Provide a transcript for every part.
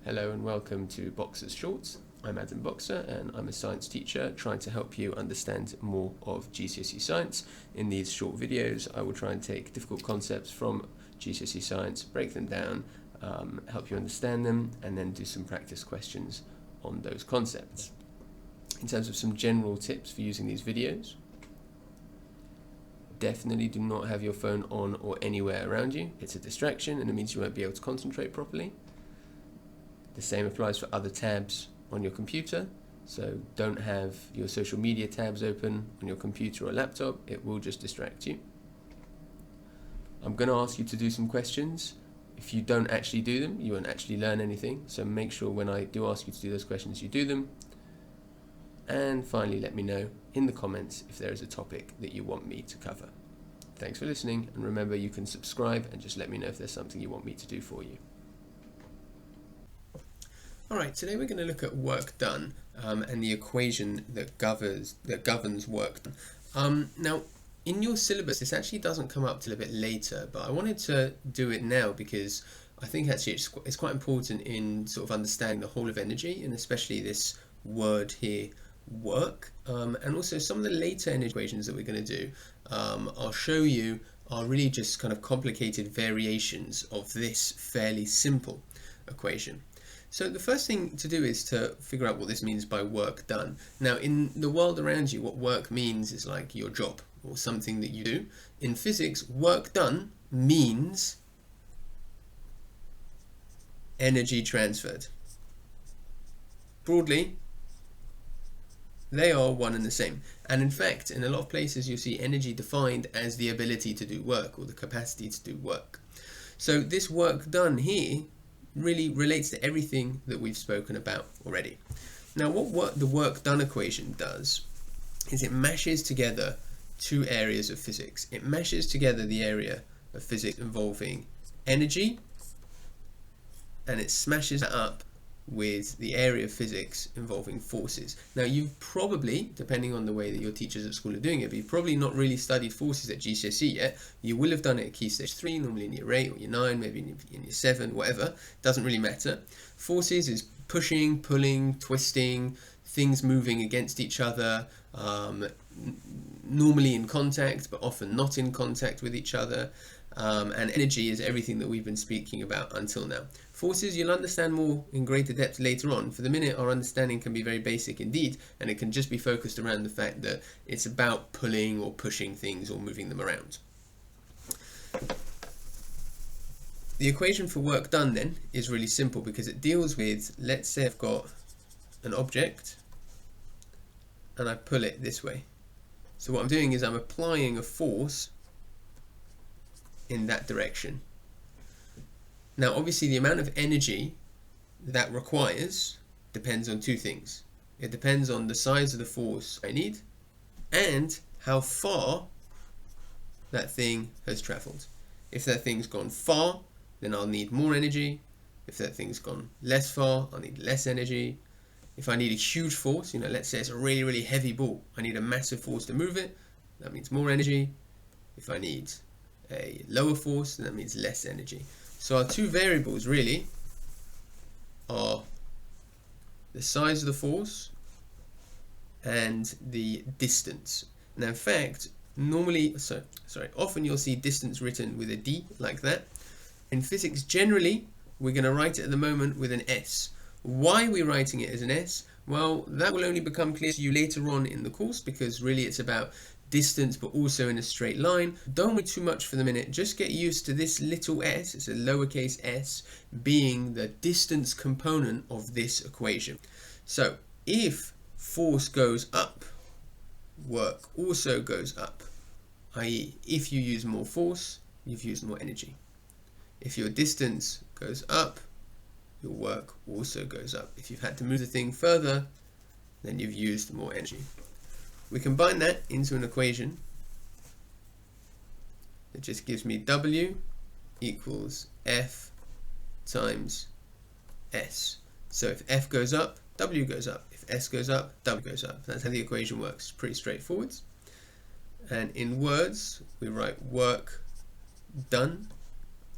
Hello and welcome to Boxer's Shorts. I'm Adam Boxer and I'm a science teacher trying to help you understand more of GCSE science. In these short videos I will try and take difficult concepts from GCSE science, break them down, help you understand them, and then do some practice questions on those concepts. In terms of some general tips for using these videos, definitely do not have your phone on or anywhere around you. It's a distraction and it means you won't be able to concentrate properly. The same applies for other tabs on your computer, so don't have your social media tabs open on your computer or laptop, it will just distract you. I'm going to ask you to do some questions. If you don't actually do them, you won't actually learn anything, so make sure when I do ask you to do those questions, you do them. And finally, let me know in the comments if there is a topic that you want me to cover. Thanks for listening, and remember you can subscribe and just let me know if there's something you want me to do for you. Alright, today we're going to look at work done and the equation that governs work done. Now, in your syllabus, this actually doesn't come up till a bit later, but I wanted to do it now because I think actually it's quite important in sort of understanding the whole of energy, and especially this word here, work, and also some of the later energy equations that we're going to do, I'll show you, are really just kind of complicated variations of this fairly simple equation. So the first thing to do is to figure out what this means by work done. Now, in the world around you, what work means is like your job or something that you do. In physics, work done means energy transferred. Broadly, they are one and the same. And in fact, in a lot of places, you see energy defined as the ability to do work or the capacity to do work. So this work done here really relates to everything that we've spoken about already. Now, what the work done equation does is it mashes together two areas of physics. It mashes together the area of physics involving energy, and it smashes that up with the area of physics involving forces. Now, you've probably, depending on the way that your teachers at school are doing it, but you've probably not really studied forces at GCSE yet. You will have done it at Key Stage 3, normally in Year 8 or Year 9, maybe in Year 7, whatever. Doesn't really matter. Forces is pushing, pulling, twisting, things moving against each other, normally in contact, but often not in contact with each other. And energy is everything that we've been speaking about until now. Forces you'll understand more in greater depth later on. For the minute, our understanding can be very basic indeed, and it can just be focused around the fact that it's about pulling or pushing things or moving them around. The equation for work done then is really simple because it deals with, let's say I've got an object and I pull it this way. So what I'm doing is I'm applying a force in that direction. Now, obviously, the amount of energy that requires depends on two things. It depends on the size of the force I need and how far that thing has traveled. If that thing's gone far, then I'll need more energy. If that thing's gone less far, I'll need less energy. If I need a huge force, let's say it's a really, really heavy ball, I need a massive force to move it, that means more energy. If I need a lower force, then that means less energy. So our two variables really are the size of the force and the distance. Now, in fact, often you'll see distance written with a D like that. In physics, generally, we're going to write it at the moment with an S. Why are we writing it as an S? Well, that will only become clear to you later on in the course, because really it's about distance but also in a straight line. Don't worry too much for the minute, just get used to this little s, it's a lowercase s, being the distance component of this equation. So if force goes up, work also goes up, i.e. if you use more force, you've used more energy. If your distance goes up, your work also goes up. If you've had to move the thing further, then you've used more energy. We combine that into an equation that just gives me W equals F times S. So if F goes up, W goes up. If S goes up, W goes up. That's how the equation works. It's pretty straightforward. And in words, we write work done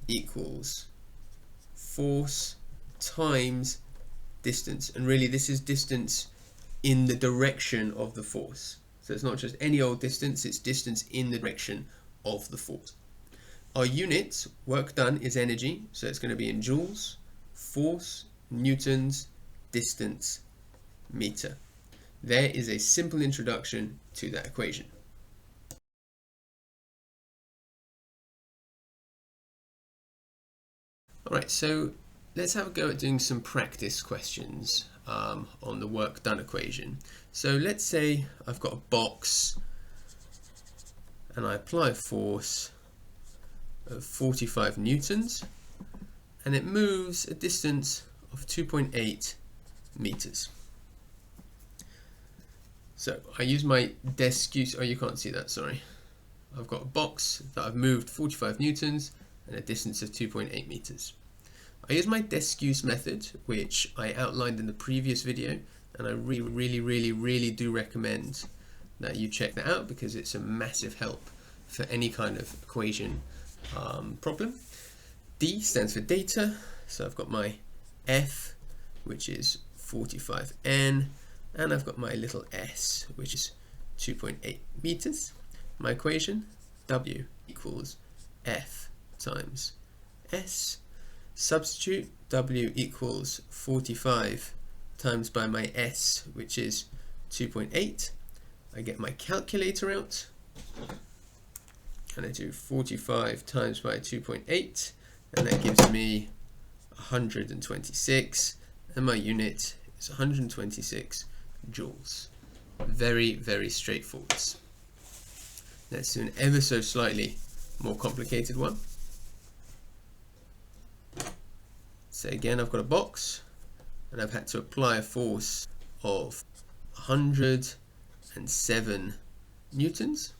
equals force times distance. And really this is distance in the direction of the force. So it's not just any old distance, it's distance in the direction of the force. Our unit, work done, is energy, so it's going to be in joules, force, newtons, distance, meter. There is a simple introduction to that equation. Alright, so let's have a go at doing some practice questions on the work done equation. So let's say I've got a box and I apply a force of 45 newtons and it moves a distance of 2.8 meters. So I use my Descus, oh you can't see that, sorry. I've got a box that I've moved 45 newtons and a distance of 2.8 meters. I use my Descus method, which I outlined in the previous video, and I really do recommend that you check that out because it's a massive help for any kind of equation problem. D stands for data, so I've got my F, which is 45N, and I've got my little s, which is 2.8 meters. My equation, W equals F times S. Substitute, W equals 45 times by my S, which is 2.8. I get my calculator out, and I do 45 times by 2.8, and that gives me 126, and my unit is 126 joules. Very straightforward. Let's do an ever so slightly more complicated one. So again, I've got a box and I've had to apply a force of 107 newtons.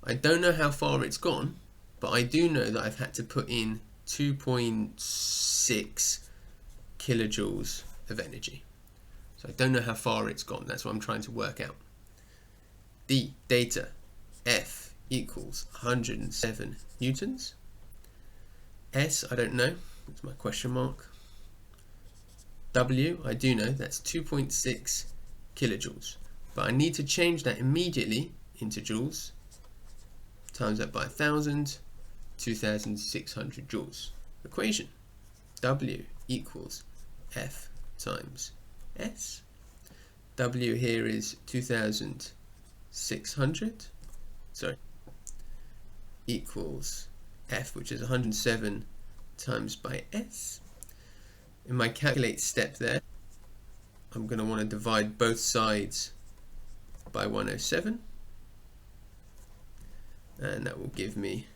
I don't know how far it's gone, but I do know that I've had to put in 2.6 kilojoules of energy. So I don't know how far it's gone. That's what I'm trying to work out. The data, F equals 107 newtons. S, I don't know. That's my question mark. W, I do know. That's 2.6 kilojoules. But I need to change that immediately into joules. Times that by 1,000, 2,600 joules. Equation. W equals F times S. W here is 2,600. Sorry. Equals F, which is 107 times by S. In my calculate step there, I'm going to want to divide both sides by 107, and that will give me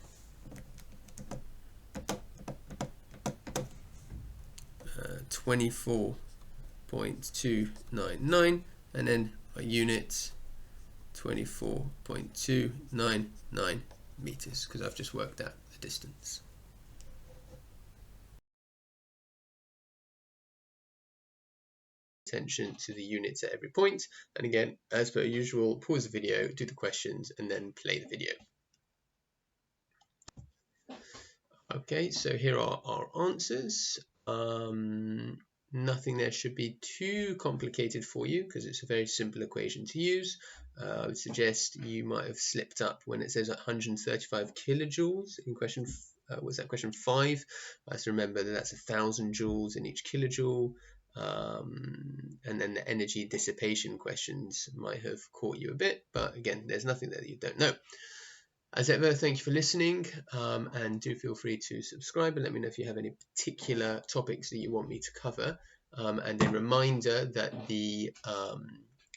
24.299, and then my unit 24.299 meters, because I've just worked out the distance. Attention to the units at every point, and again, as per usual, pause the video, do the questions, and then play the video. Okay, so here are our answers. Nothing there should be too complicated for you because it's a very simple equation to use. I would suggest you might have slipped up when it says 135 kilojoules in question. Was that question 5? I have to remember that that's 1,000 joules in each kilojoule. And then the energy dissipation questions might have caught you a bit, but again, there's nothing there that you don't know. As ever, thank you for listening, and do feel free to subscribe and let me know if you have any particular topics that you want me to cover. And a reminder that the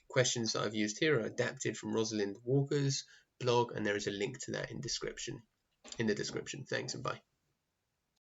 questions that I've used here are adapted from Ruth Walker's blog, and there is a link to that in the description. Thanks and bye.